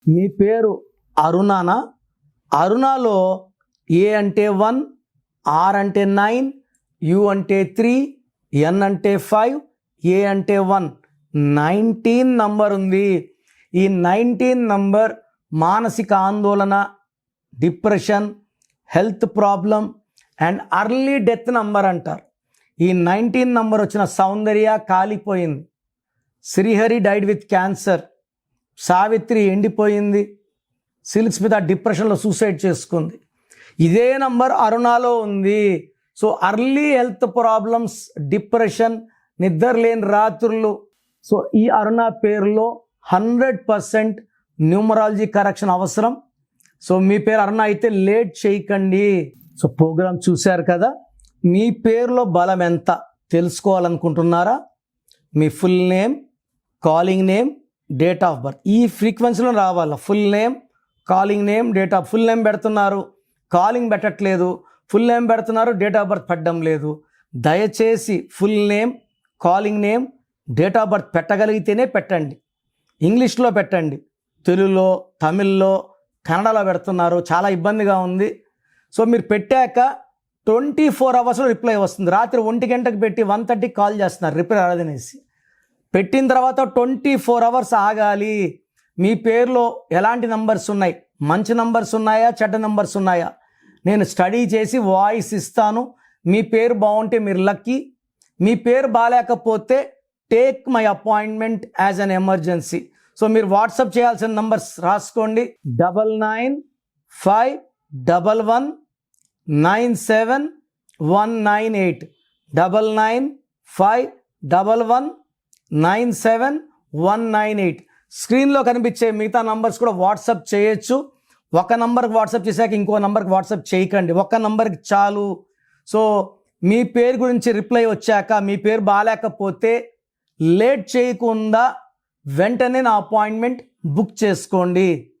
మీ పేరు అరుణానా? అరుణాలో ఏ అంటే 1, ఆర్ అంటే 9, యు అంటే 3, ఎన్ అంటే 5, ఏ అంటే 1, 19 నంబర్ ఉంది. ఈ 19 నంబర్ మానసిక ఆందోళన, depression, health problem and early death number అంటారు. ఈ 19 నంబర్ వచ్చిన సౌందర్య కాలిపోయింది. Srihari died with cancer. Savitri ఎండిపోయింది. సిల్క్స్ మీద డిప్రెషన్లో సూసైడ్ చేసుకుంది. ఇదే నంబర్ అరుణాలో ఉంది. So early health problems, depression, నిద్రలేని రాత్రులు. సో ఈ అరుణ పేరులో 100% న్యూమరాలజీ కరెక్షన్ అవసరం. సో మీ పేరు అరుణ అయితే లేట్ చేయకండి. సో ప్రోగ్రామ్ చూశారు కదా. మీ పేరులో బలం ఎంత తెలుసుకోవాలనుకుంటున్నారా? మీ full name, calling name, date of birth ఈ ఫ్రీక్వెన్సీలో రావాలి. Full name, calling name, date of full name పెడుతున్నారు, కాలింగ్ పెట్టట్లేదు. ఫుల్ నేమ్ పెడుతున్నారు, డేట్ ఆఫ్ బర్త్ పెట్టడం లేదు. దయచేసి full name, calling name, date of birth పెట్టగలిగితేనే పెట్టండి. ఇంగ్లీష్లో పెట్టండి. తెలుగులో, తమిళ్లో, కన్నడలో పెడుతున్నారు. చాలా ఇబ్బందిగా ఉంది. సో మీరు పెట్టాక 24 అవర్స్లో రిప్లై వస్తుంది. రాత్రి 1 గంటకు పెట్టి 1:30కి కాల్ చేస్తున్నారు రిప్లై రాదనేసి. పెట్టిన తర్వాత 24 అవర్స్ ఆగాలి. మీ పేరులో ఎలాంటి నంబర్స్ ఉన్నాయి, మంచి నంబర్స్ ఉన్నాయా, చెడ్డ నంబర్స్ ఉన్నాయా, నేను స్టడీ చేసి వాయిస్ ఇస్తాను. మీ పేరు బాగుంటే మీరు లక్కీ. మీ పేరు బాగాలేకపోతే take my appointment as an emergency. So మీరు వాట్సాప్ చేయాల్సిన నంబర్స్ రాసుకోండి. 9951971998 9951197198. స్క్రీన్లో కనిపించే మిగతా నంబర్స్ కూడా వాట్సాప్ చేయొచ్చు. ఒక నంబర్కి వాట్సాప్ చేశాక ఇంకో నంబర్కి వాట్సాప్ చేయకండి. ఒక నంబర్కి చాలు. సో మీ పేరు గురించి రిప్లై వచ్చాక మీ పేరు బాగాలేకపోతే లేట్ చేయకుండా వెంటనే నా అపాయింట్మెంట్ బుక్ చేసుకోండి.